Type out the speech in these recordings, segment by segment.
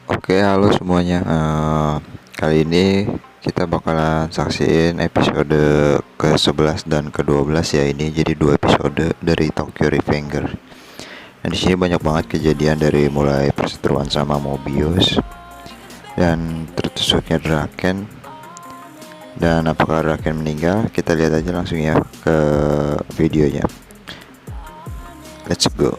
Oke, halo semuanya. Kali ini kita bakalan saksiin episode ke-11 dan ke-12 ya ini. Jadi dua episode dari Tokyo Revenger. Nah, di sini banyak banget kejadian dari mulai perseteruan sama Mobius dan tertusuknya Draken. Dan apakah Draken meninggal? Kita lihat aja langsung ya ke videonya. Let's go.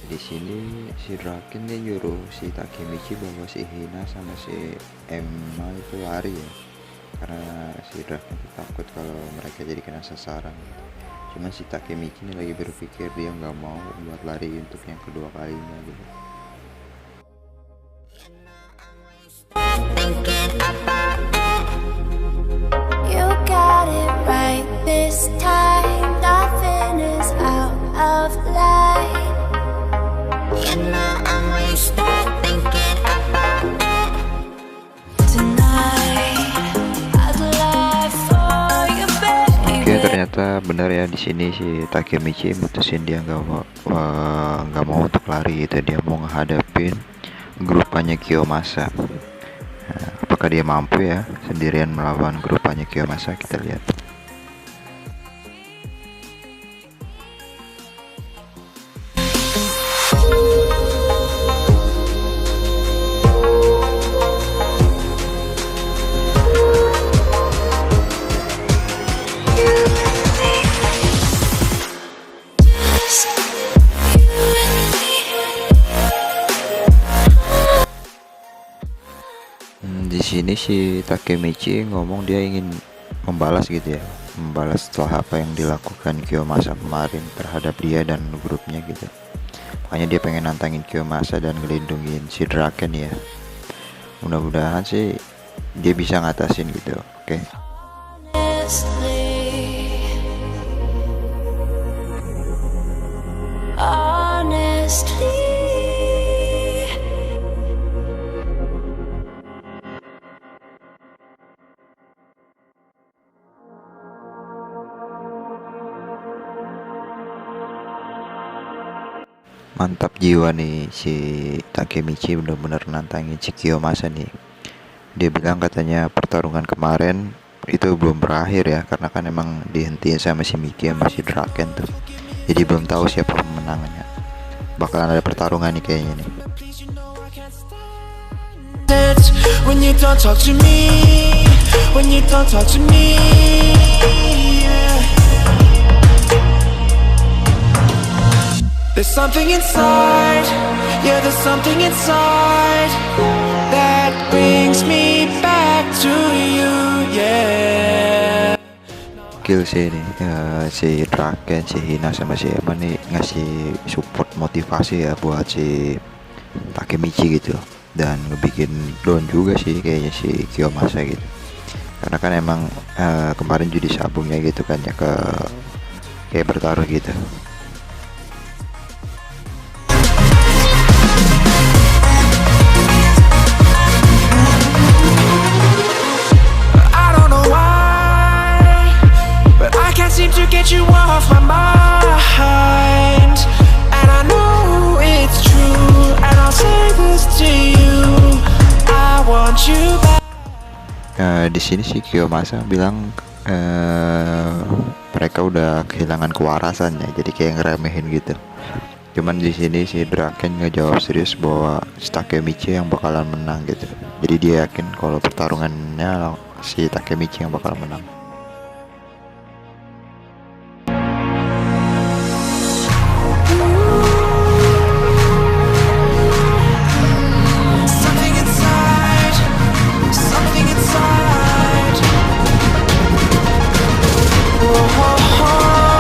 Di sini si Draken dia nyuruh si Takemichi bahwa si Hina sama si Emma itu lari ya, karena si Draken itu takut kalau mereka jadi kena sasaran. Cuman si Takemichi ini lagi berpikir dia nggak mau buat lari untuk yang kedua kalinya gitu. You got it right this time. Nothing is out of line. You know I'm wasted thinking about it. Tonight I'd lie for you, baby. Oke, ternyata benar ya, di sini si Takemichi mutusin dia nggak mau untuk lari gitu. Dia mau ngehadapin grupanya Kiyomasa. Nah, apakah dia mampu ya sendirian melawan grupanya Kiyomasa? Kita lihat. Di sini si Takemichi ngomong dia ingin membalas gitu ya, membalas setelah apa yang dilakukan Kiyomasa kemarin terhadap dia dan grupnya gitu. Makanya dia pengen nantangin Kiyomasa dan ngelindungin si Draken ya. Mudah-mudahan sih dia bisa ngatasin gitu. Oke. Honestly, Mantap jiwa nih si Takemichi, bener-bener nantangin si Kiyomasa nih. Dia bilang katanya pertarungan kemarin itu belum berakhir ya, karena kan emang dihentiin sama si Miki sama si Draken tuh. Jadi belum tahu siapa pemenangnya. Bakalan ada pertarungan nih kayaknya nih. When you don't talk to me, when you don't talk to me, yeah. There's something inside, yeah, there's something inside that brings me back to you, yeah. Kill sih ini si Draken, si Hina sama si Emma nih ngasih support motivasi ya buat si Takemichi gitu, dan ngebikin down juga sih kayaknya si Kiyomasa gitu, karena kan emang kemarin judi sabungnya gitu kan ya, kayak bertaruh gitu. I don't know why, but I can't seem to get you off my mind. And I know it's true, and I'll say this to you, I want you back. Di sini si Kiyomasa bilang mereka udah kehilangan kewarasan ya, jadi kayak ngeremehin gitu. Cuman di sini si Draken ngejawab serius bahwa si Takemichi yang bakalan menang gitu. Jadi dia yakin kalau pertarungannya si Takemichi yang bakalan menang. Something inside, something inside. Oh, oh, oh.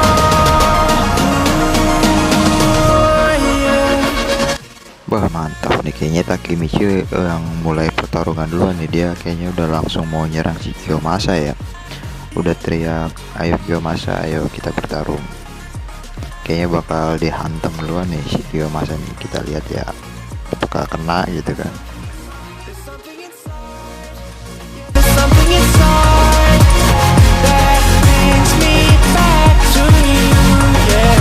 kayaknya Takemichi yang mulai pertarungan duluan nih. Dia kayaknya udah langsung mau nyerang si Kiyomasa ya. Udah teriak, ayo Kiyomasa, ayo kita bertarung. Kayaknya bakal dihantam duluan nih si Kiyomasa nih. Kita lihat ya apakah kena gitu kan. There's something inside that brings me back to you, yeah.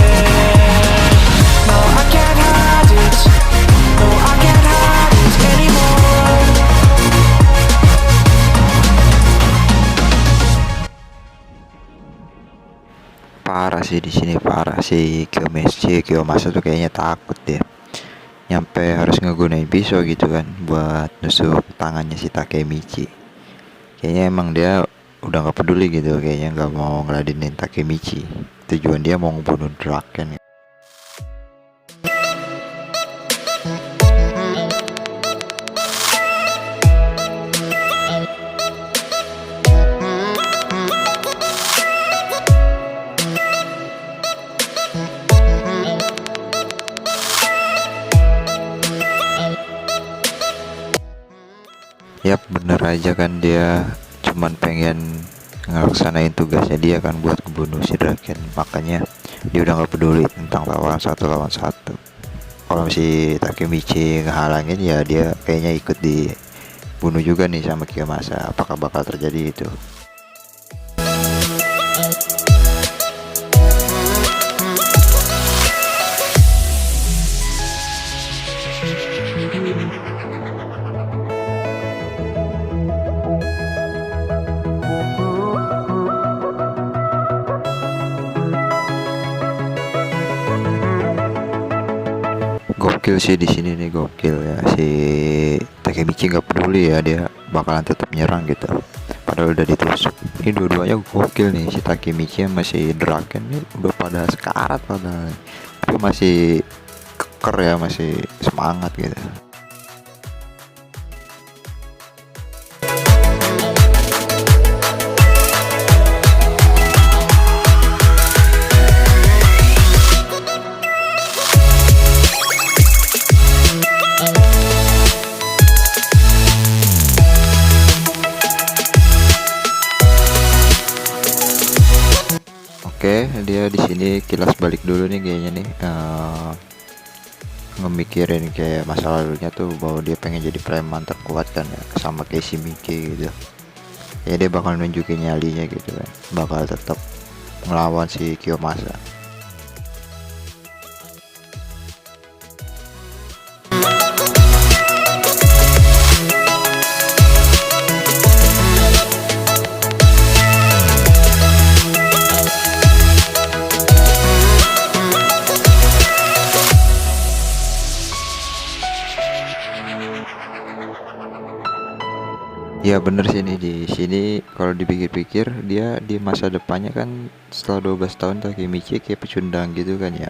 No, I can't hide it. No, I can't hide it anymore. Parah sih di sini, parah si Kiyomasa tuh kayaknya takut deh. Nyampe harus ngegunain pisau gitu kan buat nusuk tangannya si Takemichi. Kayaknya emang dia udah nggak peduli gitu, kayaknya nggak mau ngeladenin Takemichi. Tujuan dia mau ngebunuh Draken. Yap, bener aja kan, dia cuman pengen ngelaksanain tugasnya dia kan buat ngebunuh si Draken. Makanya dia udah nggak peduli tentang lawan lawan satu. Kalau si Takemichi ngehalangin ya dia kayaknya ikut dibunuh juga nih sama Kiyomasa. Apakah bakal terjadi itu? Gokil sih di sini nih, gokil ya, si Takemichi nggak peduli ya, dia bakalan tetap nyerang gitu padahal udah ditusuk. Ini dua-duanya gokil nih, si Takemichi sama si Draken nih udah pada sekarat padahal, tapi masih keker ya, masih semangat gitu. Oke, dia di sini kilas balik dulu nih kayaknya nih, ngemikirin kayak masa lalunya tuh, bahwa dia pengen jadi preman terkuat kan ya, sama kayak si Miki gitu. Ya dia bakal nunjukin nyalinya gitu kan, bakal tetap ngelawan si Kiyomasa. Ya bener sih nih, di sini kalau dipikir-pikir dia di masa depannya kan setelah 12 tahun Takemichi kayak pecundang gitu kan ya.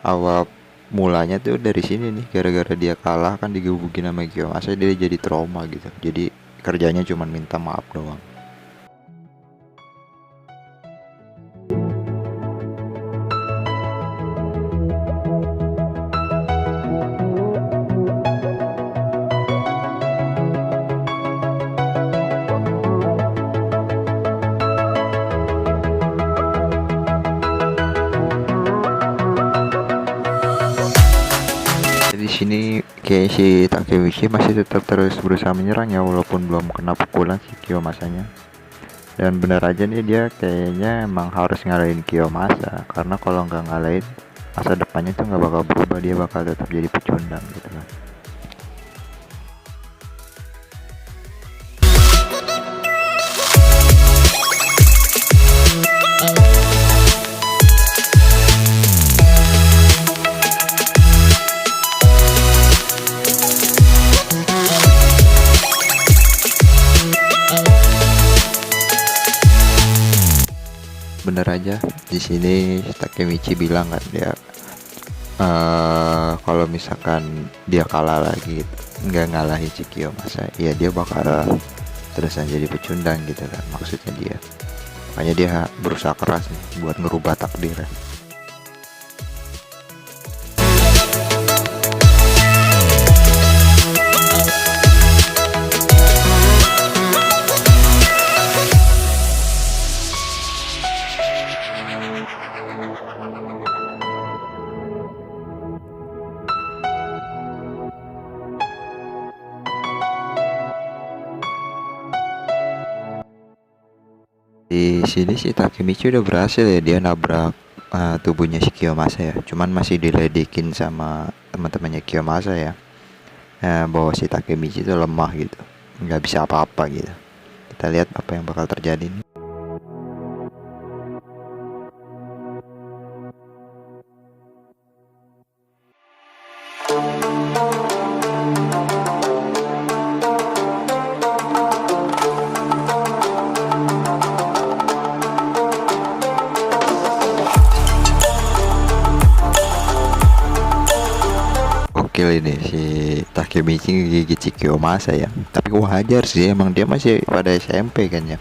Awal mulanya tuh dari sini nih, gara-gara dia kalah kan digebukin sama Kiyomasa, dia jadi trauma gitu. Jadi kerjanya cuma minta maaf doang. Di sini kayak si Takemichi masih tetap terus berusaha menyerang ya, walaupun belum kena pukulan si Kiyomasanya. Dan bener aja nih, dia kayaknya emang harus ngalahin Kiyomasa, karena kalau nggak ngalahin masa depannya tuh nggak bakal berubah, dia bakal tetap jadi pecundang gitu kan. Bener aja di sini Takemichi bilang kan dia, kalau misalkan dia kalah lagi nggak ngalahin si Kiyomasa ya dia bakal terusan jadi pecundang gitu kan, maksudnya dia. Makanya dia berusaha keras nih buat ngerubah takdirnya. Di sini si Takemichi udah berhasil ya, dia nabrak tubuhnya si Kiyomasa ya. Cuman masih diledekin sama teman-temannya Kiyomasa ya. Bahwa si Takemichi itu lemah gitu, nggak bisa apa-apa gitu. Kita lihat apa yang bakal terjadi nih. Gokil ini si Takemichi ngegigit si Kiyomasa ya. Tapi wajar sih, emang dia masih pada SMP kan ya.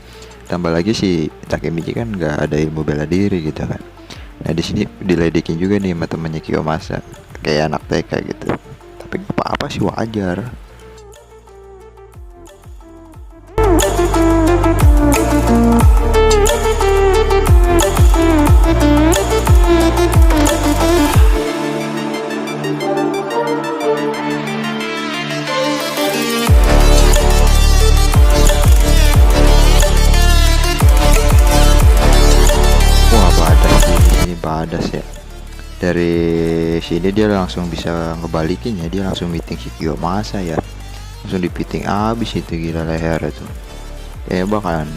Tambah lagi si Takemichi kan nggak ada ilmu bela diri gitu kan. Nah di sini diledekin juga nih sama temannya Kiyomasa, kayak anak TK gitu. Tapi nggak apa-apa sih, wajar. Wah badas sih, ini badas ya. Dari sini dia langsung bisa ngebalikin ya, dia langsung meeting si Kiyomasa ya. Langsung dipiting abis itu, gila leher itu. Kayaknya bakalan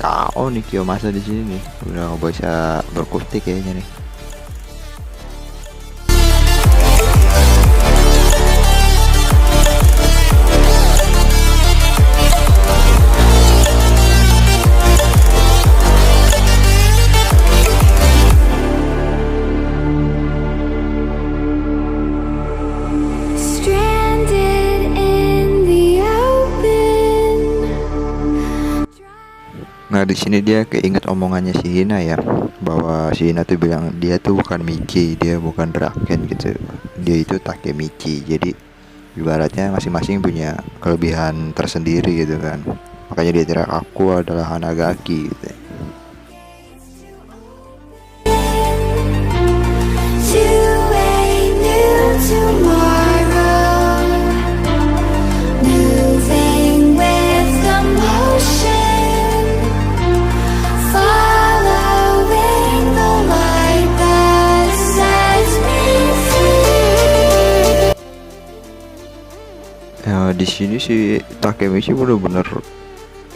KO nih Kiyomasa di sini nih. Udah nggak bisa berkutik kayaknya nih. Stranded in the open. Nah di sini dia keinget omongannya si Hina ya, bahwa si Hina tuh bilang dia tuh bukan Michi, dia bukan Draken gitu, dia itu Takemichi. Jadi ibaratnya masing-masing punya kelebihan tersendiri gitu kan. Makanya dia teriak aku adalah Hanagaki gitu. To a new tomorrow, moving with the motion, following the light that sets me free. Ya, di sini si Takemichi bener-bener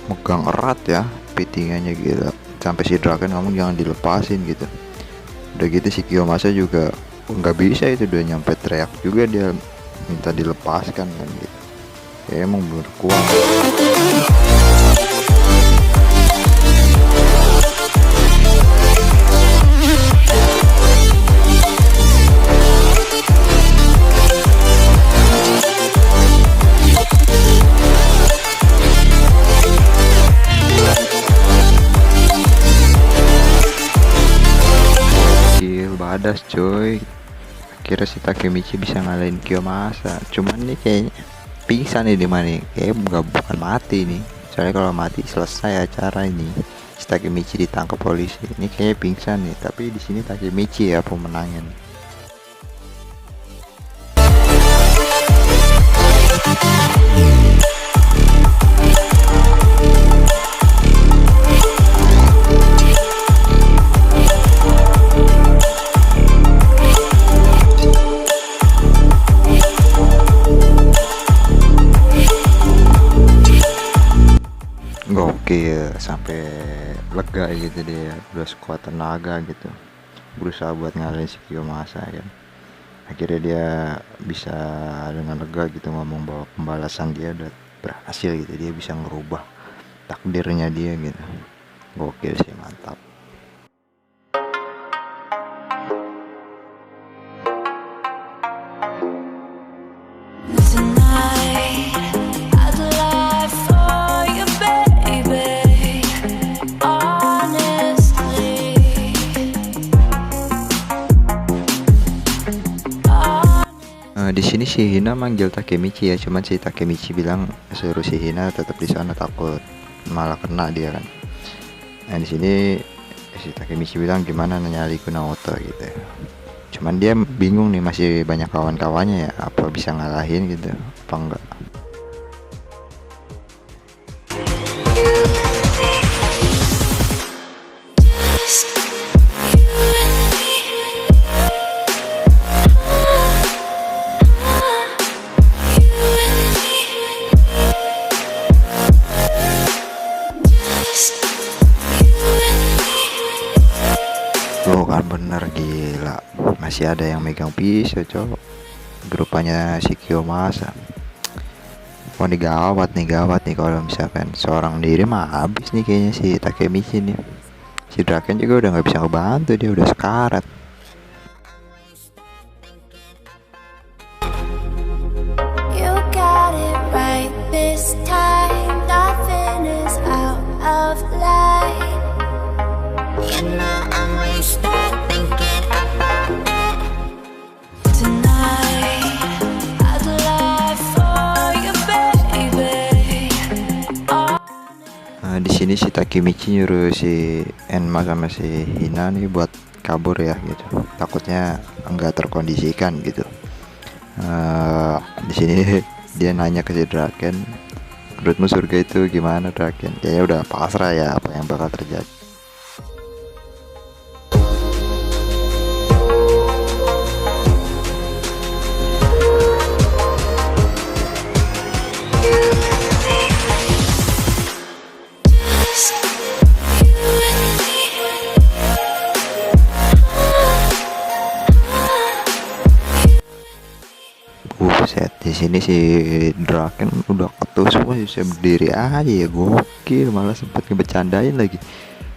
megang erat ya pitingannya gitu. Sampai si Draken ngomong jangan dilepasin gitu. Udah gitu si Kiyomasa juga nggak bisa itu, udah nyampe teriak juga dia minta dilepaskan kan gitu. Ya emang bener kuat. Badas coy, akhirnya si Takemichi bisa ngalahin Kiyomasa. Cuman nih kayaknya pingsan nih, di mana kayak bukan mati nih, soalnya kalau mati selesai acara ini. Si Takemichi ditangkap polisi, ini kayaknya pingsan nih. Tapi di sini Takemichi ya pemenangnya nih. Gokil, sampai lega gitu dia, udah sekuat tenaga gitu, berusaha buat ngalahin si Kiyomasa kan. Akhirnya dia bisa dengan lega gitu ngomong bahwa pembalasan dia udah berhasil gitu, dia bisa ngerubah takdirnya dia gitu. Gokil sih, mantap. Tonight, I'd lie for you, baby. Honestly, Di sini si Hina manggil Takemichi ya, cuman si Takemichi bilang suruh si Hina tetap di sana, takut malah kena dia kan. Nah di sini Si Takemichi bilang gimana nyali Kunaoto gitu ya. Cuman dia bingung nih, masih banyak kawan-kawannya ya, apa bisa ngalahin gitu apa enggak. Loh kan bener, gila masih ada yang megang pisau cowok, grupanya si Kiyomasa. Wah ini gawat nih kalau misalkan seorang diri mah habis nih kayaknya si Takemichi nih. Si Draken juga udah nggak bisa ngebantu, dia udah sekarat. You got it right this time. Nothing is out of line. You know I'm wasted thinking about it. Tonight I'd lie for you, baby. Di sini si Takemichi nyuruh si Enma sama si Hina nih buat kabur ya gitu. Takutnya enggak terkondisikan gitu. Di sini dia nanya ke si Draken, menurutmu surga itu gimana Draken? Kayaknya udah pasrah ya apa yang bakal terjadi. Buset, di sini si Draken udah ketusuk bisa berdiri aja ya, gokil, malah sempet ngebecandain lagi.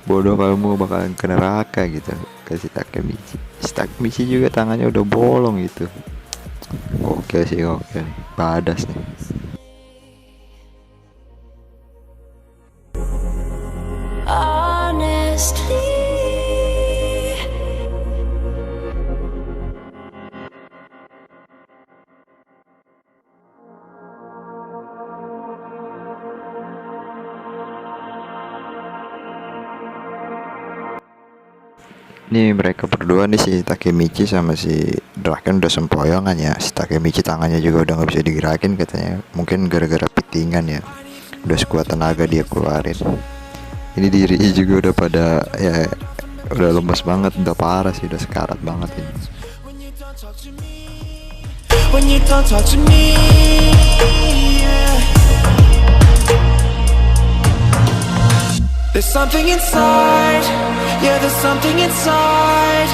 Bodoh kamu bakalan ke neraka gitu ke si Takemichi. Si Takemichi juga tangannya udah bolong gitu. Gokil sih, gokil, badas nih. Honestly, Nih mereka berdua nih, si Takemichi sama si Draken udah sempoyongan ya. Si Takemichi tangannya juga udah nggak bisa digerakin katanya, mungkin gara-gara pitingan ya, udah sekuat tenaga dia keluarin. Ini dirinya juga udah pada ya, udah lemes banget, udah parah sih, udah sekarat banget ini. When you don't talk to me, yeah. There's something inside, yeah, there's something inside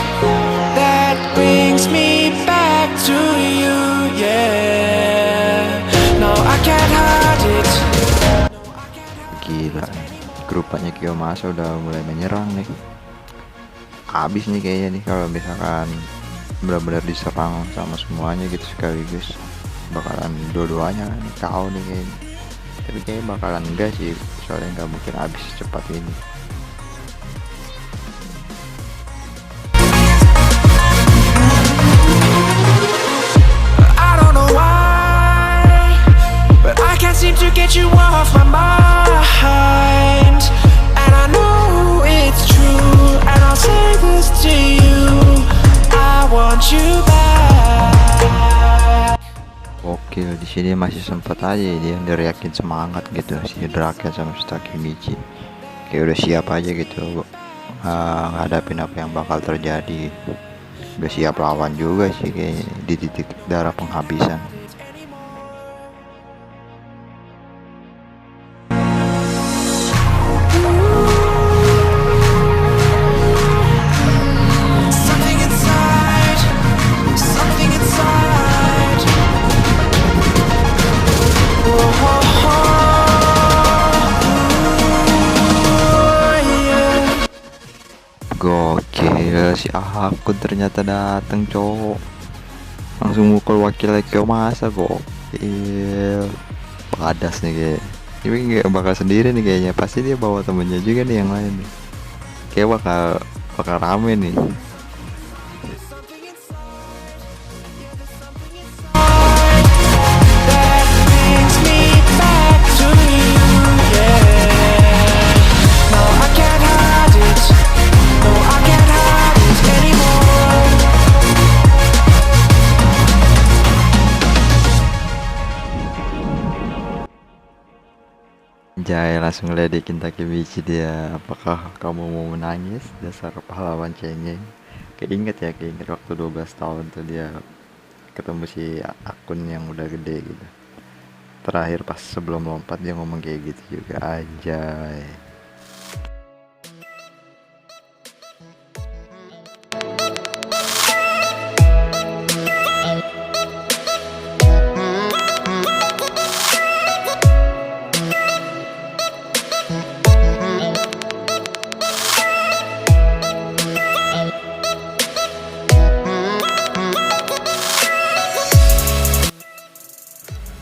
that brings me back to you, yeah. No, I can't hide it. Gila, grupanya Kiyomasa udah mulai menyerang nih. Habis nih kayaknya nih kalau misalkan benar-benar diserang sama semuanya gitu sekaligus, bakalan dua-duanya nih KO nih kayaknya. Tapi kayaknya bakalan enggak sih, soalnya nggak mungkin habis secepat ini. I don't know why, but I can't seem to get you off my mind. And I know it's true, and I'll say this to you, I want you back. Gokil, di sini masih sempet aja dia neriakin semangat gitu si Draken sama si Takemichi. Kayak udah siap aja gitu ngadapin apa yang bakal terjadi. Udah siap lawan juga sih kayaknya di titik darah penghabisan. Something inside, something inside. Oh, yeah. Gokil, si Akun ternyata dateng cowok, langsung mukul wakil Kiyomasa. Gokil, padas nih kayak ini, gak bakal sendiri nih kayaknya, pasti dia bawa temennya juga nih yang lain nih. Kayak bakal rame nih. That brings me back to you, yeah. No, I can't hide it. Jai langsung ngeledekin Takemichi dia. Apakah kamu mau menangis? Dasar pahlawan cengeng. Keinget waktu 12 tahun tuh dia ketemu si akun yang udah gede gitu. Terakhir pas sebelum lompat dia ngomong kayak gitu juga, anjay.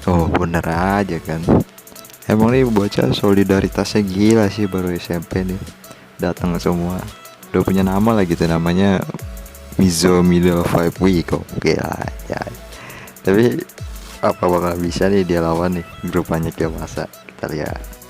Oh bener aja kan. Emang nih bocah solidaritasnya gila sih, baru SMP nih datang semua. Udah punya nama lah gitu, namanya Mizo Middle Five Week kok. Gila ya. Tapi apa bakal bisa nih dia lawan nih grupannya Kiyomasa? Kita lihat.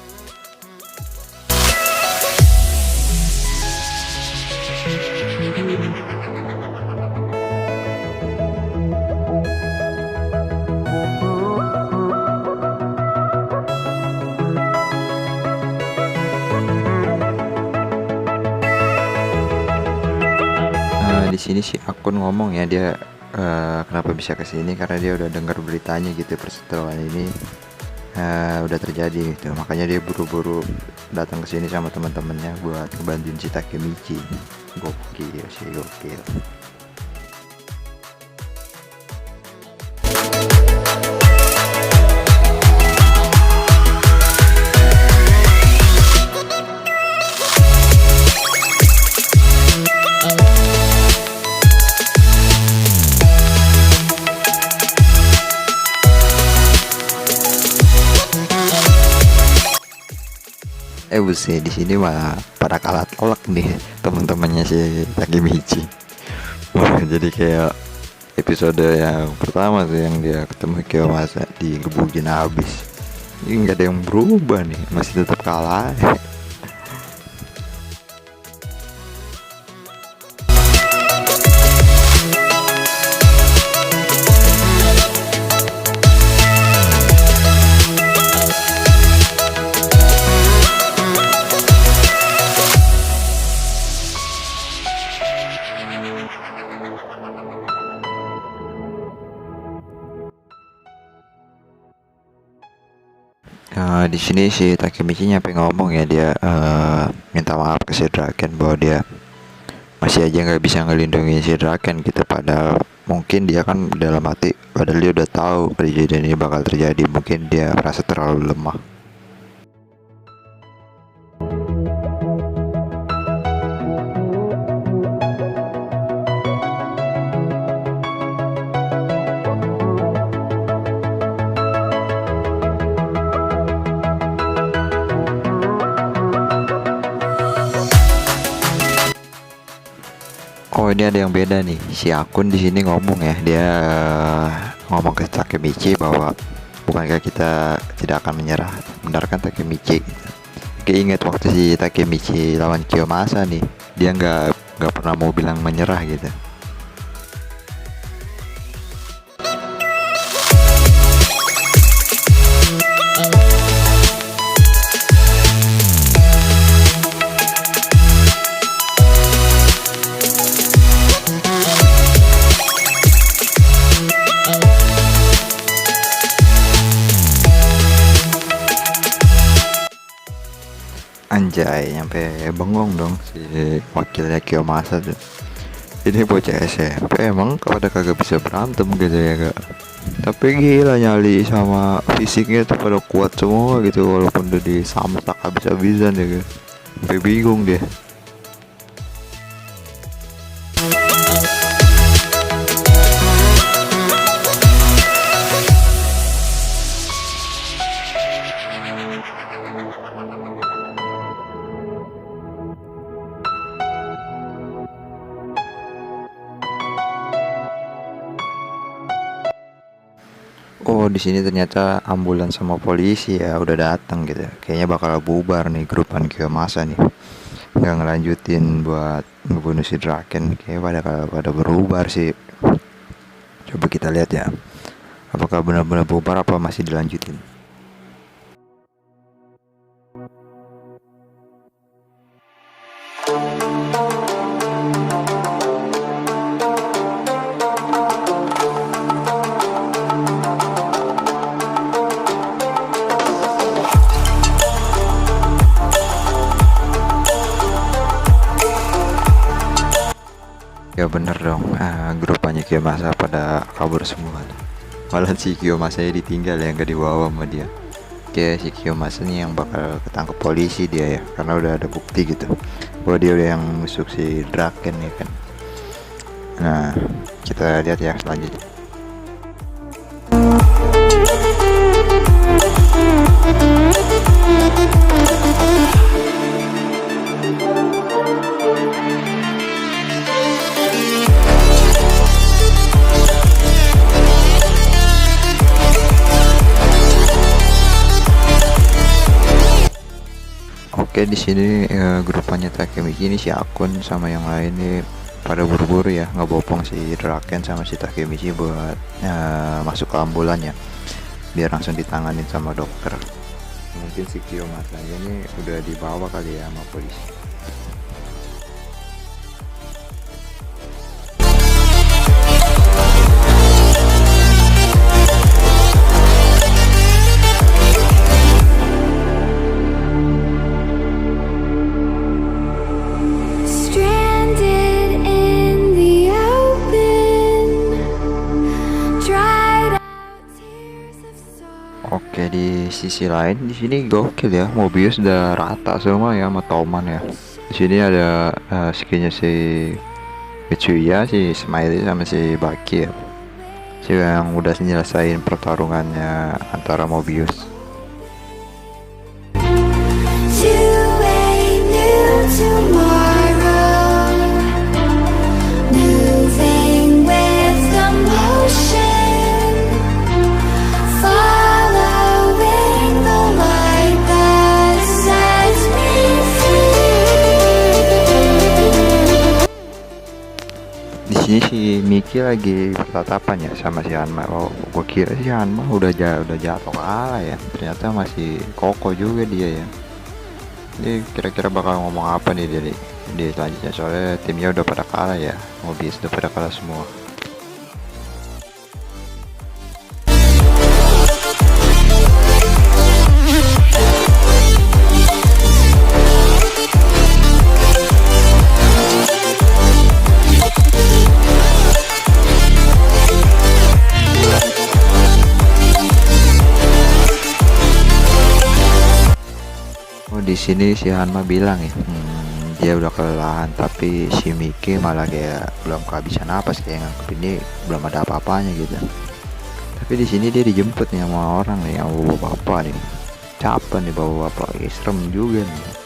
Di sini si akun ngomong ya, dia kenapa bisa kesini karena dia udah dengar beritanya gitu, perseteruan ini udah terjadi gitu, makanya dia buru-buru datang ke sini sama teman-temannya buat ngebantuin si Takemichi. Gokil sih, gokil. Buset, di sini mah pada kalah tolak nih teman-temannya si Takemichi. Wah, jadi kayak episode yang pertama tuh yang dia ketemu Kiyomasa digebukin habis. Ini nggak ada yang berubah nih, masih tetap kalah. Di sini si Takemichi nyampe ngomong ya, dia minta maaf ke si Draken bahwa dia masih aja nggak bisa ngelindungi si Draken gitu, padahal mungkin dia kan dalam hati, padahal dia udah tahu kejadian ini bakal terjadi, mungkin dia merasa terlalu lemah. Oh ini ada yang beda nih, si akun di sini ngomong ya, dia ngomong ke Takemichi bahwa bukankah kita tidak akan menyerah, benar kan Takemichi? Keinget waktu si Takemichi lawan Kiyomasa nih, dia nggak pernah mau bilang menyerah gitu. Anjay, nyampe bengong dong si wakilnya Kiyomasa tuh. Ini bocah SMP emang pada kagak bisa berantem gitu ya kak. Tapi gila, nyali sama fisiknya tuh pada kuat semua gitu, walaupun udah disamtak habis-habisan ya kak. Sampai bingung dia. Oh di sini ternyata ambulans sama polisi ya udah datang gitu. Kayaknya bakal bubar nih grupan Kiyomasa nih. Nggak ngelanjutin buat ngebunuh si Draken. Kayaknya pada berubah sih. Coba kita lihat ya. Apakah benar-benar bubar apa masih dilanjutin? Ya bener dong, grupannya Kiyomasa pada kabur semua tuh. Malah si Kiyomasanya ditinggal yang gak dibawa sama dia. Kayak si Kiyomasa nih yang bakal ketangkep polisi dia ya, karena udah ada bukti gitu bahwa dia udah yang nusuk si Draken ya kan. Nah, kita lihat ya selanjutnya. Oke, di sini grupannya Takemichi ini si Akun sama yang lain nih pada buru-buru ya ngebopong si Draken sama si Takemichi buat masuk ke ambulan ya, biar langsung ditanganin sama dokter. Mungkin si Kiyomasa ini udah dibawa kali ya sama polisi. Stranded in the open, dried out tears of sorrow. Oke, di sisi lain di sini gokil ya, Mobius udah rata semua ya sama Toman ya. Di sini ada skinnya si Mitsuya, si Smiley sama si Baki ya. Si yang udah nyelesain pertarungannya antara Mobius. To a new tomorrow, moving with the motion, following the light that sets me free. Di sini si Miki lagi bertatapan ya sama si Hanma. Oh, gua kira si Hanma udah jatuh kalah ya. Ternyata masih kokoh juga dia ya. Ini kira-kira bakal ngomong apa nih dia di selanjutnya, soalnya timnya udah pada kalah ya, Mobius udah pada kalah semua. Oh, di sini si Hanma bilang ya, dia udah kelelahan, tapi si Miki malah kayak belum kehabisan napas, kayak nganggep ini belum ada apa-apanya gitu. Tapi di sini dia dijemput nih sama orang nih, yang bawa bapak nih. Capek nih bawa bapak, serem juga nih.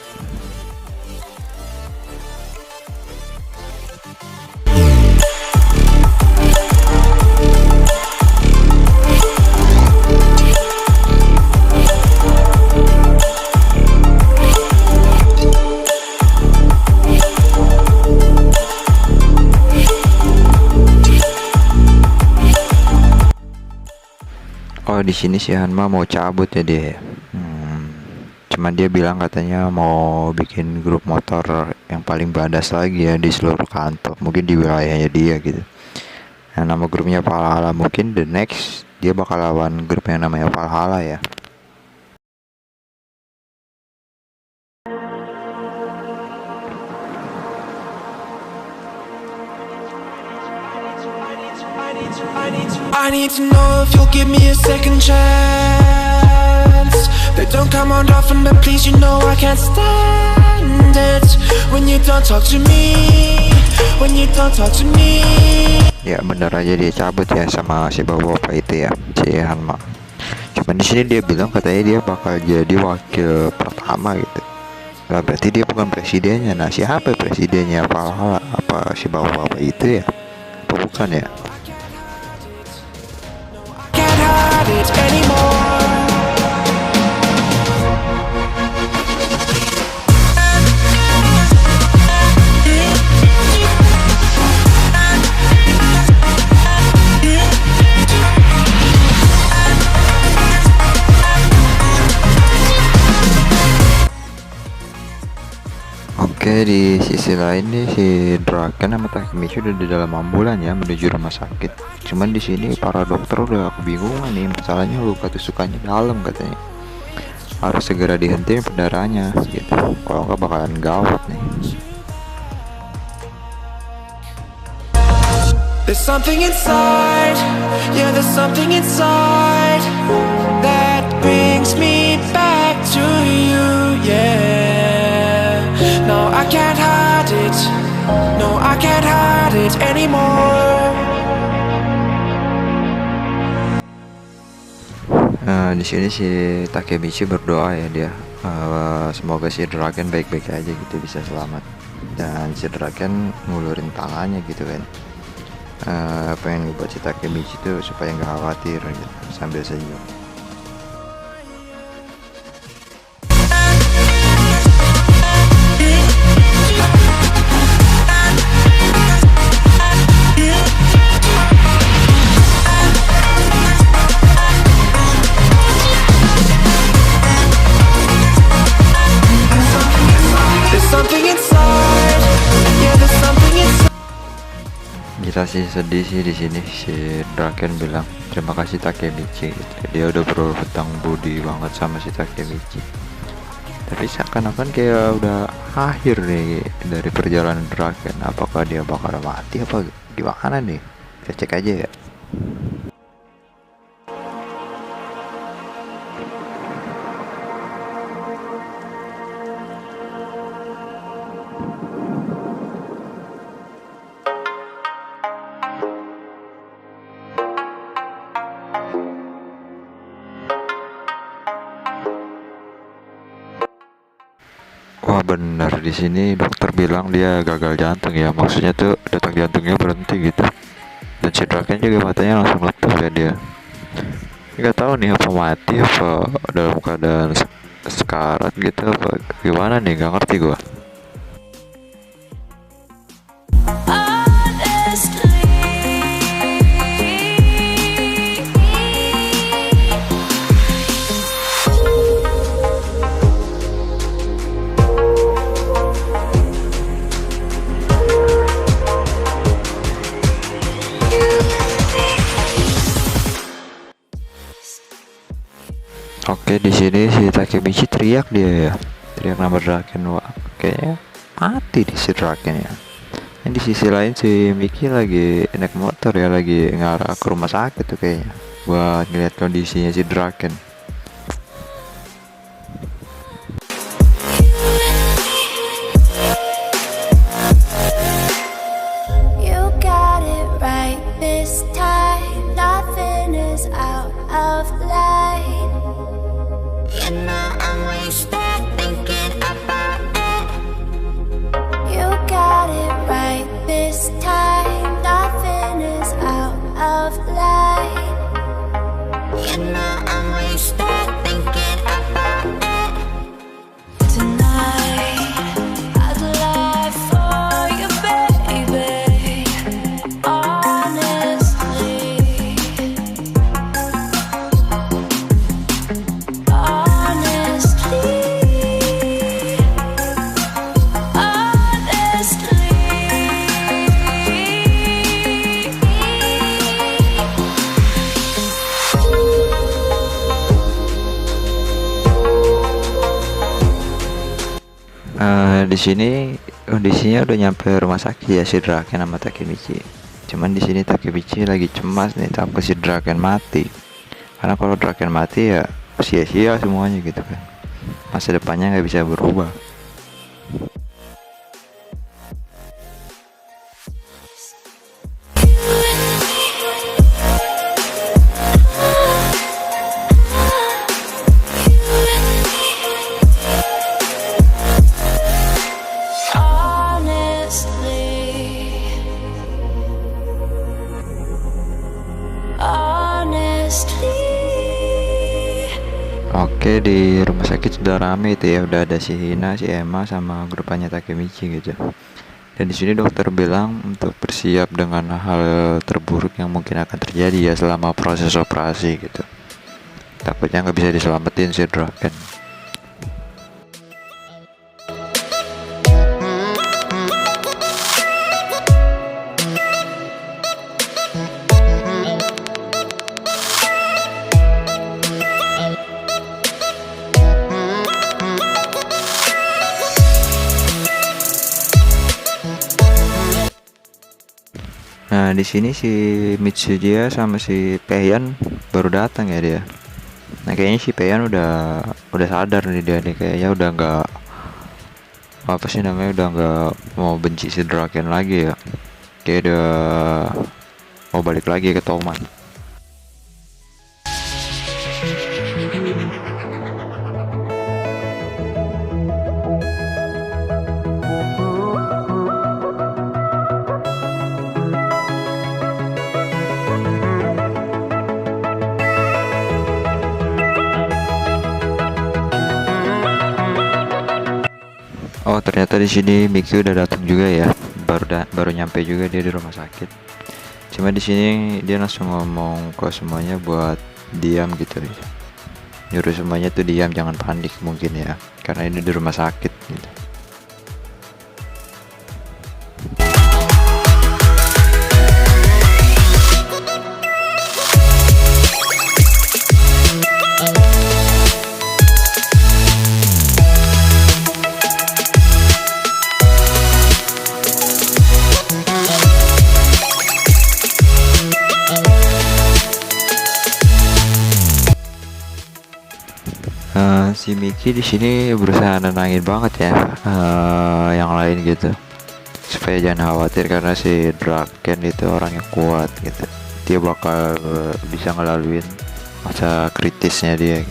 Oh, di sini si Hanma mau cabut ya dia. Cuman dia bilang katanya mau bikin grup motor yang paling badas lagi ya di seluruh kantor, mungkin di wilayahnya dia gitu. Nah, nama grupnya Valhalla, mungkin the next dia bakal lawan grup yang namanya Valhalla ya. I need to know if you'll give me a second chance. They don't come around often, but please, you know I can't stand it when you don't talk to me. When you don't talk to me. Ya bener aja dia cabut ya sama si bapak itu ya, si Hanma. Cuman di sini dia bilang katanya dia bakal jadi wakil pertama gitu. Nah, berarti dia bukan presidennya. Nah, siapa presidennya Valhalla? Apa si bapak itu ya? Apa bukan ya? Can't hide it anymore. Oke, di sisi lain nih si Draken sama Takemichi udah di dalam ambulan ya menuju rumah sakit. Cuman di sini para dokter udah kebingungan nih, masalahnya luka tusukannya dalam katanya. Harus segera dihentikan pendarahannya gitu. Kalau nggak bakalan gawat nih. There's something inside, yeah, there's something inside that brings me back to you, yeah. No, I can't hide it, no, I can't hide it anymore. Di sini si Takemichi berdoa ya dia, semoga si Draken baik-baik aja gitu, bisa selamat. Dan si Draken ngulurin tangannya gitu kan, pengen buat si Takemichi tuh supaya nggak khawatir gitu, sambil senyum. There's something inside, yeah, there's something inside. Kita sih sedih sih di sini. Si Draken bilang terima kasih Takemichi gitu. Dia udah berhutang budi banget sama si Takemichi. Tapi seakan-akan kayak udah akhir nih dari perjalanan Draken. Apakah dia bakal mati apa gimana nih? Kita cek aja ya. Wah benar, di sini dokter bilang dia gagal jantung ya, maksudnya tuh detak jantungnya berhenti gitu. Dan si Draken juga matanya langsung lepas ya dia. Nggak tahu nih apa mati apa dalam keadaan sekarat gitu apa gimana nih, nggak ngerti gua. Oke, di sini si Takemichi teriak dia ya, teriak nama Draken. Wah, kayaknya mati di si Draken ya. Dan di sisi lain si Miki lagi naik motor ya, lagi ngarah ke rumah sakit tuh kayaknya, buat ngeliat kondisinya si Draken. You got it right this time. Nothing is out of line. You know I'm wasted thinking about it. You got it right this time. Nothing is out of line. You know I'm wasted thinking about it. Tonight I'd lie for you, baby. Honestly, Di sini kondisinya udah nyampe rumah sakit ya si Draken sama Takemichi. Cuman di sini Takemichi lagi cemas nih takut si Draken mati. Karena kalau Draken mati ya sia-sia semuanya gitu kan. Masa depannya nggak bisa berubah. Oke, di rumah sakit sudah rame itu ya, udah ada si Hina, si Emma sama grupannya Takemichi gitu. Dan di sini dokter bilang untuk bersiap dengan hal terburuk yang mungkin akan terjadi ya selama proses operasi gitu. Takutnya nggak bisa diselamatin si Draken. Nah, di sini si Mitsujiya sama si Peian baru datang ya dia. Nah, kayaknya si Peian udah sadar nih dia nih, kayaknya udah nggak apa sih namanya, udah nggak mau benci si Draken lagi ya. Kayak udah mau balik lagi ke Toman. Oh, ternyata di sini Miki udah datang juga ya. Baru nyampe juga dia di rumah sakit. Cuma di sini dia langsung ngomong ke semuanya buat diam gitu. Nyuruh semuanya tuh diam, jangan panik mungkin ya. Karena ini di rumah sakit gitu. Si Miki di sini berusaha nenangin banget ya yang lain gitu, supaya jangan khawatir karena si Draken itu orangnya kuat gitu. Dia bakal bisa ngelaluin masa kritisnya dia.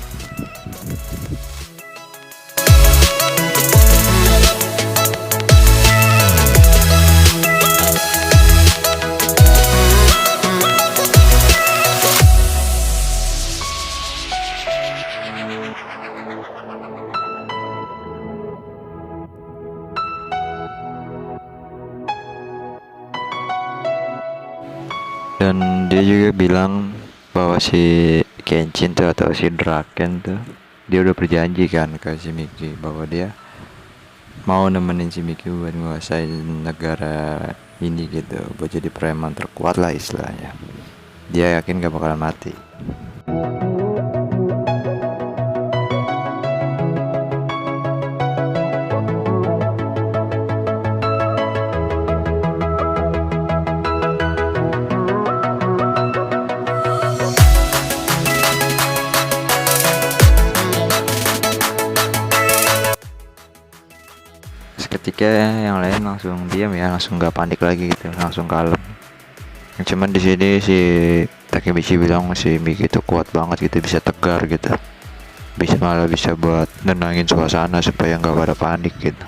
Dan dia juga bilang bahwa si Kenshin tuh atau si Draken tuh, dia udah berjanji kan ke si Miki bahwa dia mau nemenin si Miki buat nguasain negara ini gitu, buat jadi preman terkuat lah istilahnya. Dia yakin gak bakalan mati. Ketika yang lain langsung diam ya, langsung gak panik lagi gitu, langsung kalem. Cuman di sini si Takemichi bilang si Miki itu kuat banget gitu, bisa tegar gitu, malah bisa buat nenangin suasana supaya nggak pada panik gitu.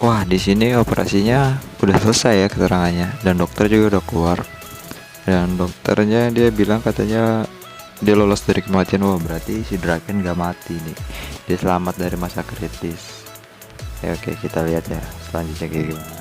Wah, di sini operasinya udah selesai ya keterangannya, dan dokter juga udah keluar. Dan dokternya dia bilang katanya dia lolos dari kematian. Wah, berarti si Draken gak mati nih, dia selamat dari masa kritis. Ya, oke, kita lihat ya selanjutnya kayak gimana.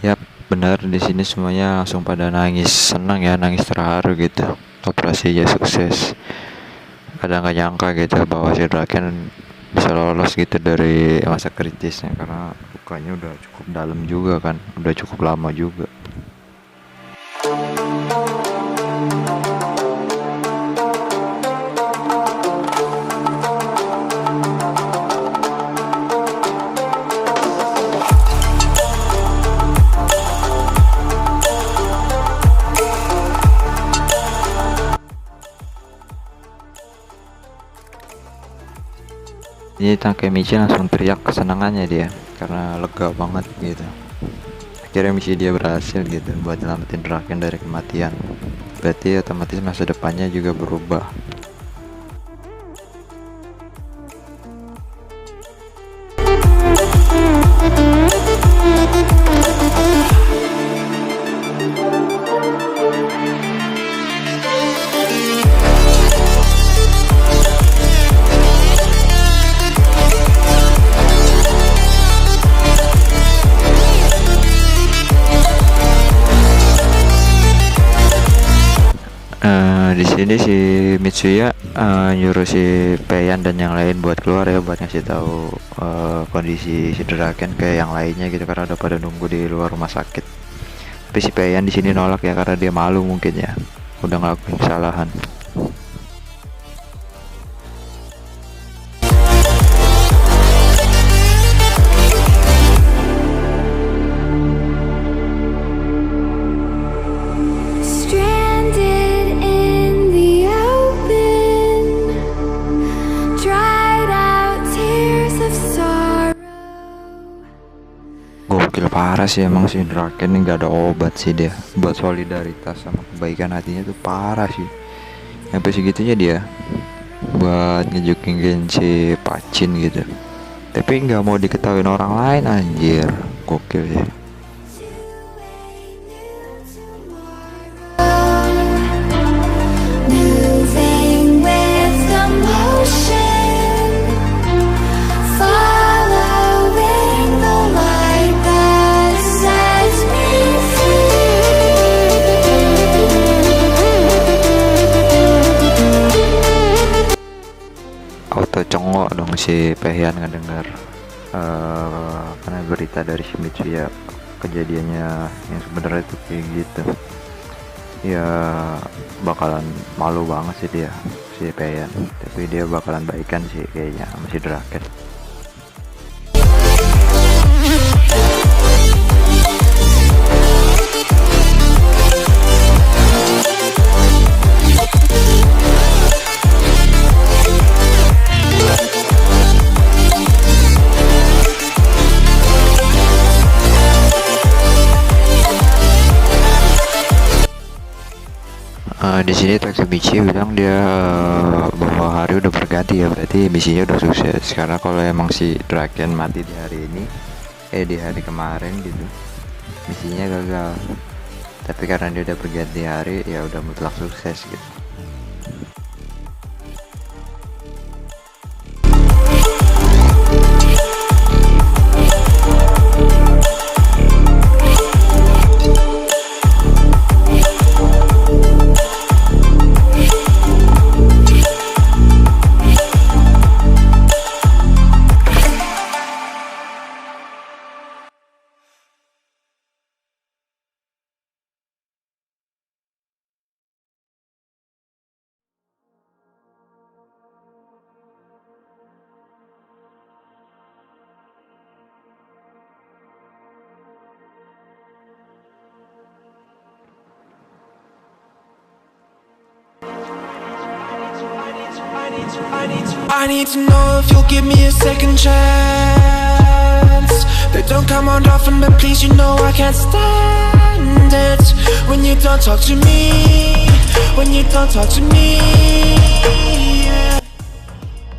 Yap, benar, di sini semuanya langsung pada nangis, senang ya, nangis terharu gitu. Operasinya sukses. Kadang nggak nyangka gitu bahwa si Draken bisa lolos gitu dari masa kritisnya, karena lukanya udah cukup dalam juga kan, udah cukup lama juga. Ini Takemichi langsung teriak kesenangannya dia, karena lega banget gitu. Akhirnya misi dia berhasil gitu buat nyelamatin Draken dari kematian. Berarti otomatis masa depannya juga berubah. sini si Mitsuya nyuruh si Peian dan yang lain buat keluar ya, buat ngasih tahu kondisi si Draken ke yang lainnya gitu, karena udah pada nunggu di luar rumah sakit. Tapi si Peian di sini nolak ya, karena dia malu mungkin ya, udah ngelakuin kesalahan. Stranded in the open, dried out tears of sorrow. Gokil parah sih emang si Draken ini, gak ada obat sih dia buat solidaritas sama kebaikan hatinya tuh, parah sih. Sampai segitunya dia buat ngejukin si Pacin gitu, tapi nggak mau diketahuin orang lain, anjir, gokil sih. Moving with the motion, following the light that sets me free. Auto congok dong si Pehian ngedenger karena berita dari si Mitsuya kejadiannya yang sebenarnya itu kayak gitu ya, bakalan malu banget sih dia si Pehian, tapi dia bakalan baikan sih kayaknya sama si Draken. Di sini Takemichi bilang dia bahwa hari udah berganti ya, berarti misinya udah sukses. Karena kalau emang si Draken mati di hari ini, di hari kemarin gitu, misinya gagal. Tapi karena dia udah berganti hari, ya udah mutlak sukses gitu. I need to know if you'll give me a second chance. They don't come around often, but please, you know I can't stand it when you don't talk to me, when you don't talk to me, yeah.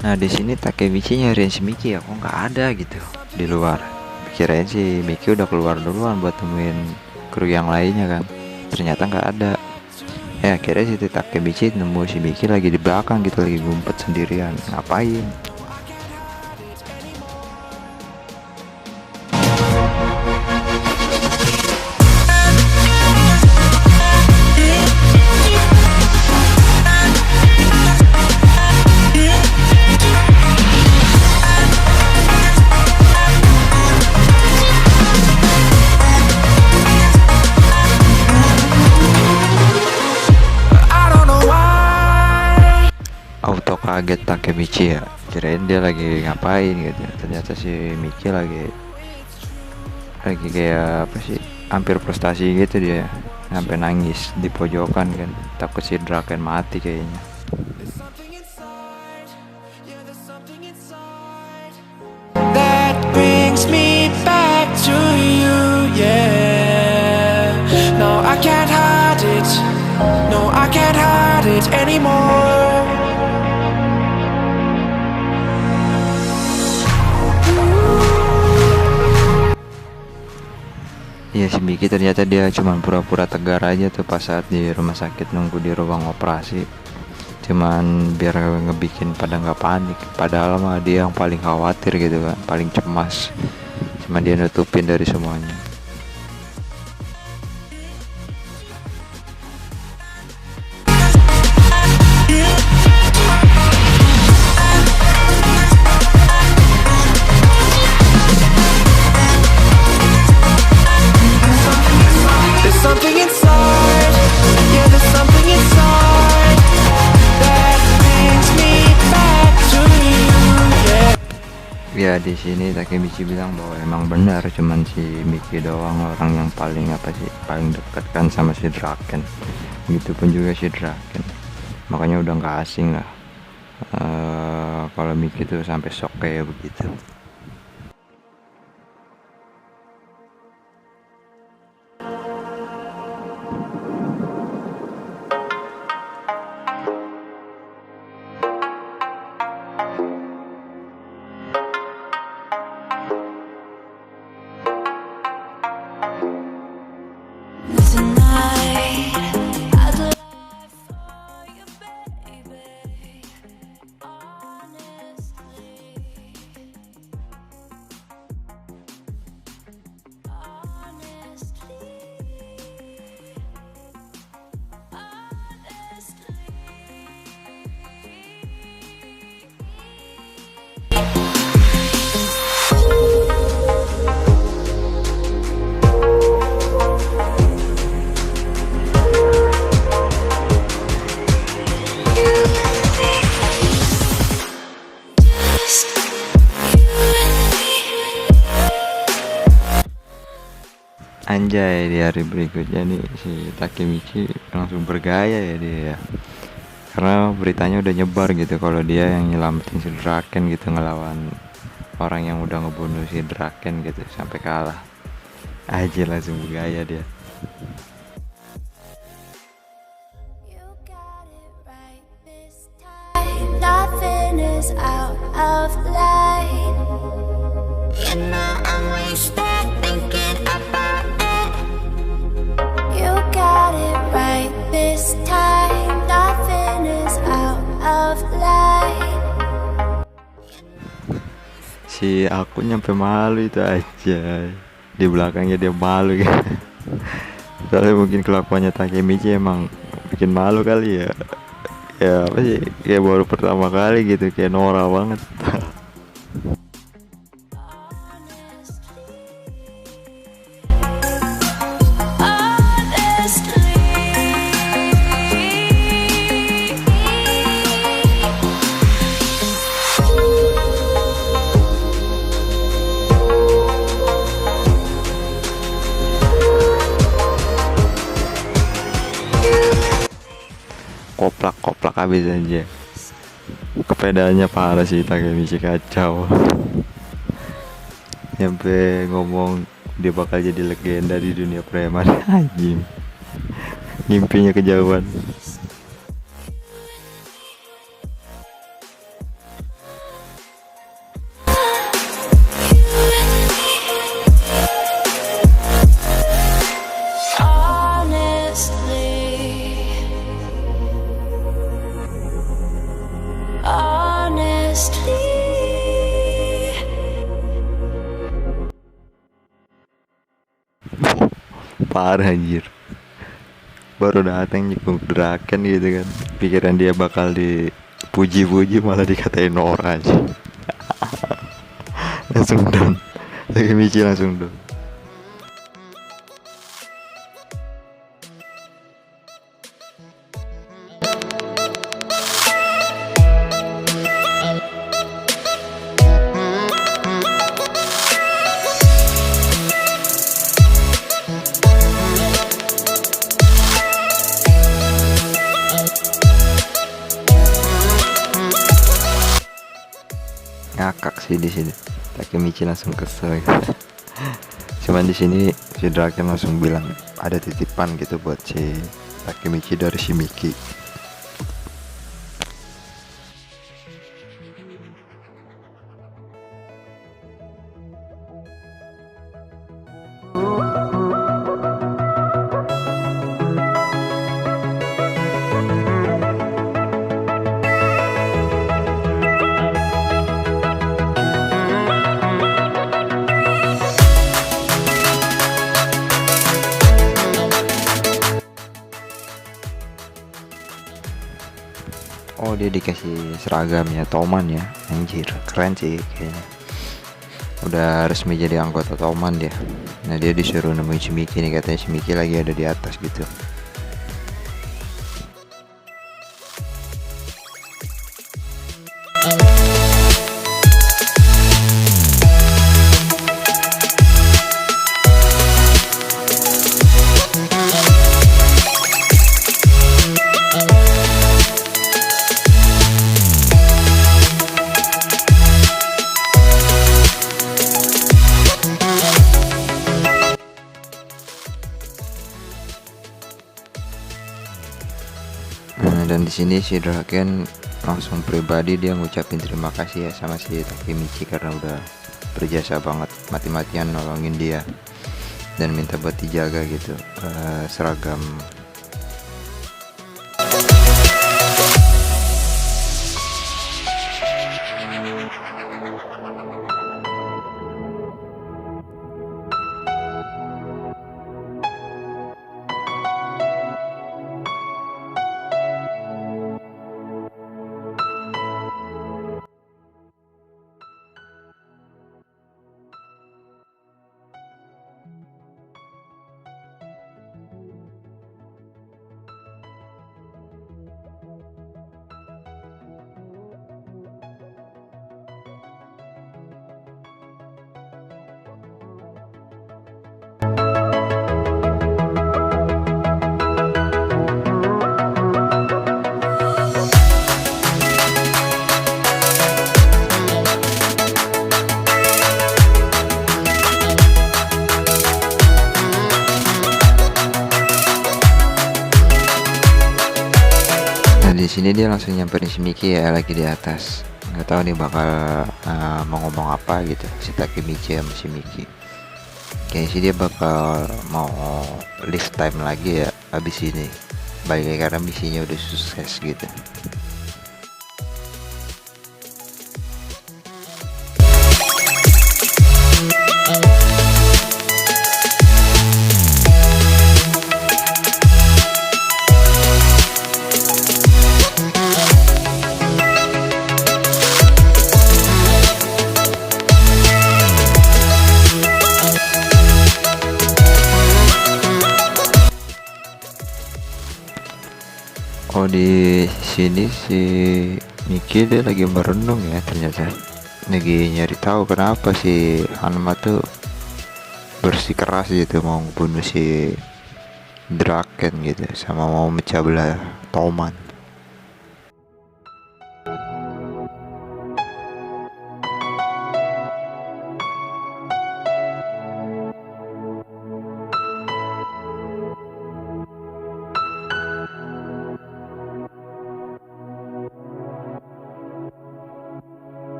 Nah di sini Takemichi nyariin si Miki ya, kok nggak ada gitu di luar. Kirain si Miki udah keluar duluan buat temuin kru yang lainnya kan, ternyata nggak ada. Ya akhirnya si Takemichi nemu si Miki lagi di belakang gitu, lagi ngumpet sendirian, ngapain? Auto kaget Takemichi ya, kirain dia lagi ngapain gitu, ternyata si Miki lagi kayak apa sih, hampir frustasi gitu dia, sampai nangis di pojokan kan, takut si Draken mati kayaknya. That brings me back to you, yeah. No, I can't hide it. No, I can't hide it anymore. Ya si Miki ternyata dia cuman pura-pura tegar aja tuh pas saat di rumah sakit nunggu di ruang operasi, cuman biar ngebikin pada nggak panik, padahal mah dia yang paling khawatir gitu kan, paling cemas, cuma dia nutupin dari semuanya. Ya di sini Takemichi bilang bahwa emang benar cuman si Miki doang orang yang paling paling dekat kan sama si Draken. Gitu pun juga si Draken. Makanya udah nggak asing lah. Kalau Miki tuh sampai shock kayak begitu. Tonight, I'd live for you, baby. Honestly, just you and me. Anjay, di hari berikutnya nih si Takemichi langsung bergaya ya dia ya. Karena beritanya udah nyebar gitu kalau dia yang nyelamatin si Draken gitu, ngelawan orang yang udah ngebunuh si Draken gitu sampai kalah. Aja langsung bergaya dia. You got it right this time. Nothing is out of line. You know I'm wasted thinking about it. You got it right this time. Nothing is out of line. Si aku nyampe malu itu aja. Di belakangnya dia malu kan. Soalnya mungkin kelakuannya Takemichi emang bikin malu kali ya. Ya apa sih, kayak baru pertama kali gitu, kayak norak banget. Koplak habis aja. Kepedaannya parah sih Takemichi, kacau. Nyampe ngomong dia bakal jadi legenda di dunia preman. Anjing. Mimpinya kejauhan. Parah anjir. Baru datang nyekung Draken gitu kan, pikiran dia bakal dipuji-puji malah dikatain norak aja. Langsung down. Takemichi langsung down. Ngakak sih di sini. Takemichi langsung kesel. Cuman di sini si Draken langsung bilang ada titipan gitu buat si Takemichi dari si Miki. Oh, dia dikasih seragam ya, Toman ya. Anjir, keren sih kayaknya. Udah resmi jadi anggota Toman dia. Nah, dia disuruh nemuin si Miki nih, katanya si Miki lagi ada di atas gitu. Dan di sini si Draken langsung pribadi dia ngucapin terima kasih ya sama si Takemichi karena udah berjasa banget mati-matian nolongin dia, dan minta buat dijaga gitu seragam. Di sini dia langsung nyamperin si Miki ya, lagi di atas. Nggak tahu nih bakal mau ngomong apa gitu si Takemichi sama si Miki. Kayaknya sih dia bakal mau lift time lagi ya abis ini. Baiknya karena misinya udah sukses gitu. Oh, di sini si Miki dia lagi merenung ya, ternyata lagi nyari tahu kenapa si Hanma tuh bersikeras gitu mau bunuh si Draken gitu, sama mau mecah belah Toman.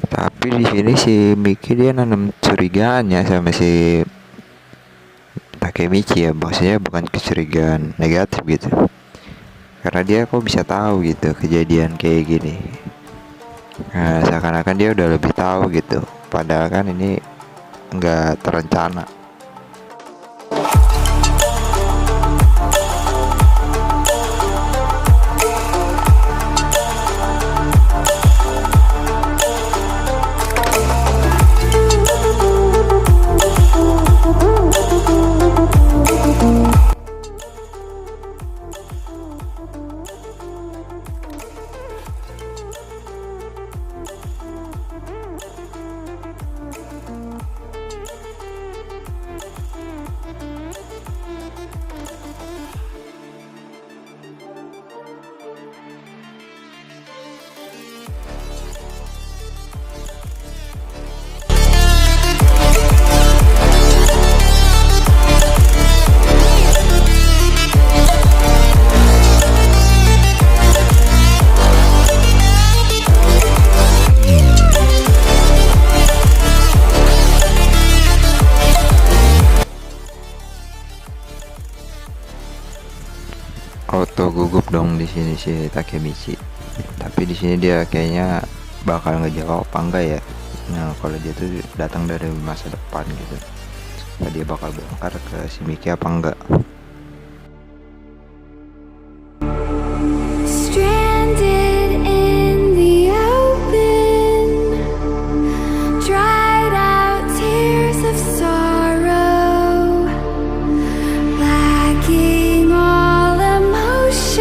Tapi di sini si Miki dia nanam curiganya sama si Takemichi ya, maksudnya bukan kecurigaan negatif gitu. Karena dia kok bisa tahu gitu kejadian kayak gini. Nah, seakan-akan dia udah lebih tahu gitu. Padahal kan ini nggak terencana. Auto gugup dong di sini si Takemichi. Tapi di sini dia kayaknya bakal ngejawab apa enggak ya. Nah, kalau dia tuh datang dari masa depan gitu, nah, dia bakal bongkar ke si Miki apa enggak. Stranded in the open, dried out tears of sorrow, lacking all emotion,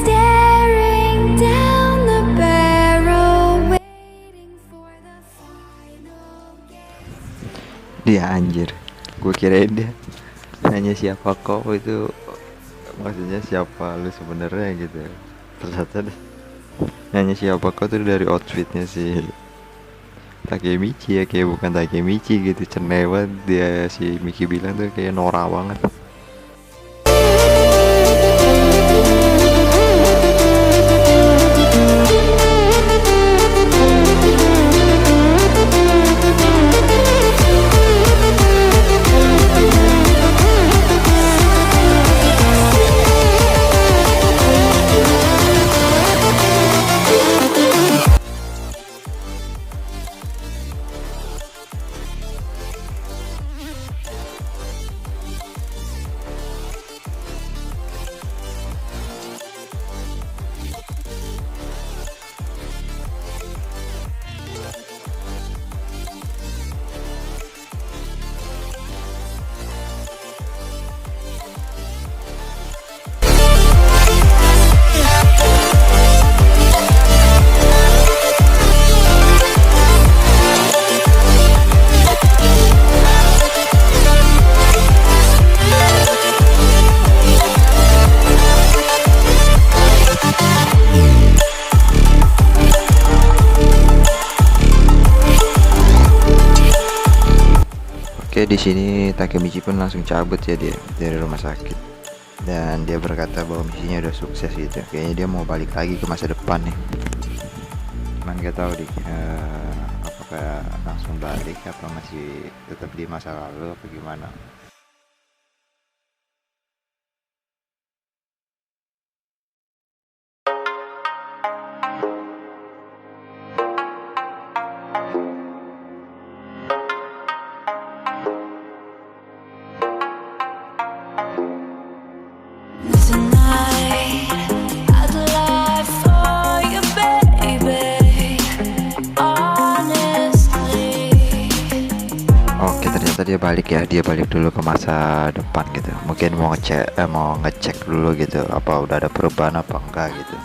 staring down the barrel, waiting for the final game. Dia anjir, gue kirain dia nanya siapa kau itu, maksudnya siapa lu sebenarnya gitu. Ternyata nanya siapa kau tuh dari outfitnya si Takemichi ya, kayak bukan Takemichi gitu, cenewan dia si Miki bilang tuh kayak norak banget. Oke, di sini Takemichi pun langsung cabut ya dia dari rumah sakit. Dan dia berkata bahwa misinya udah sukses gitu. Kayaknya dia mau balik lagi ke masa depan nih. Cuman gak tahu deh apakah langsung balik apa masih tetap di masa lalu apa gimana. Tonight, I'd lie for you, baby. Honestly, Oke, ternyata dia balik ya. Dia balik dulu ke masa depan gitu. Mungkin mau ngecek dulu gitu apa udah ada perubahan apa enggak gitu.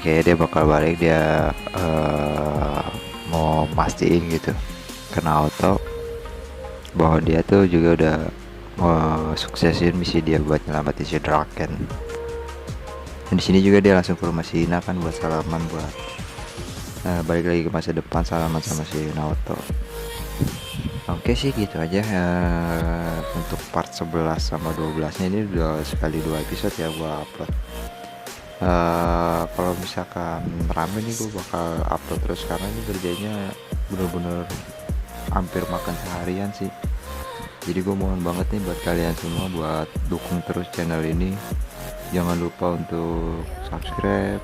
Kayak dia bakal balik, dia mau mastiin gitu ke Naoto bahwa dia tuh juga udah suksesin misi dia buat nyelamatin si Draken. Dan di sini juga dia langsung ke rumah si Hina kan buat salaman, buat balik lagi ke masa depan, salaman sama si Naoto. Oke sih gitu aja untuk part 11 sama 12 nya. Ini udah sekali 2 episode ya gua upload. Kalau misalkan rame nih gue bakal upload terus karena ini kerjanya bener-bener hampir makan seharian sih. Jadi gue mohon banget nih buat kalian semua buat dukung terus channel ini. Jangan lupa untuk subscribe.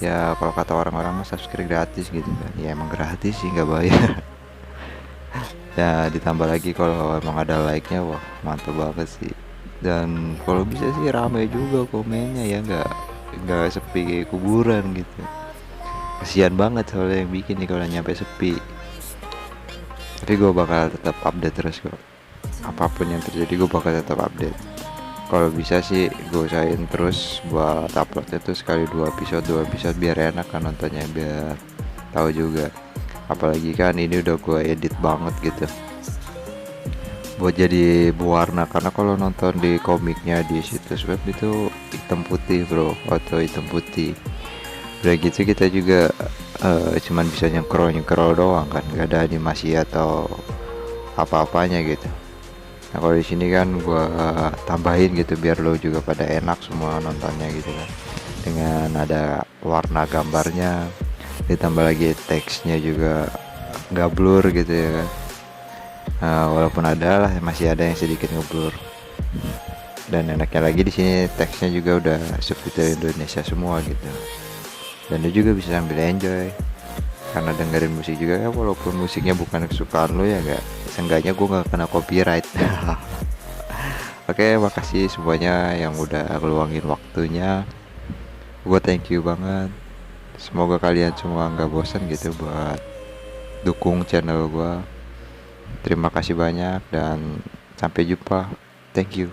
Ya kalau kata orang-orang mah subscribe gratis gitu kan. Ya emang gratis sih, nggak bayar. Ya ditambah lagi kalau emang ada like-nya, wah mantap banget sih. Dan kalau bisa sih rame juga komennya ya, nggak sepi kayak kuburan gitu. Kasihan banget soalnya yang bikin nih kalau nyampe sepi. Tapi gue bakal tetap update terus kok. Apapun yang terjadi gue bakal tetap update. Kalau bisa sih gue usahain terus buat uploadnya tuh sekali 2 episode biar enak kan nontonnya, biar tahu juga. Apalagi kan ini udah gue edit banget gitu buat jadi berwarna, karena kalau nonton di komiknya di situs web itu hitam putih bro, atau hitam putih. Udah gitu kita juga cuman bisa nyengkrol doang kan, nggak ada animasi atau apa-apanya gitu. Nah kalau di sini kan gua tambahin gitu biar lo juga pada enak semua nontonnya gitu kan, dengan ada warna gambarnya, ditambah lagi teksnya juga nggak blur gitu ya kan. Walaupun ada lah, masih ada yang sedikit ngeblur. Dan enaknya lagi di sini teksnya juga udah subtitle Indonesia semua gitu. Dan lu juga bisa sambil enjoy karena dengerin musik juga ya, walaupun musiknya bukan kesukaan lo ya, nggak, seenggaknya gue nggak kena copyright. Oke, makasih semuanya yang udah ngeluangin waktunya. Gue thank you banget. Semoga kalian semua nggak bosan gitu buat dukung channel gue. Terima kasih banyak dan sampai jumpa. Thank you.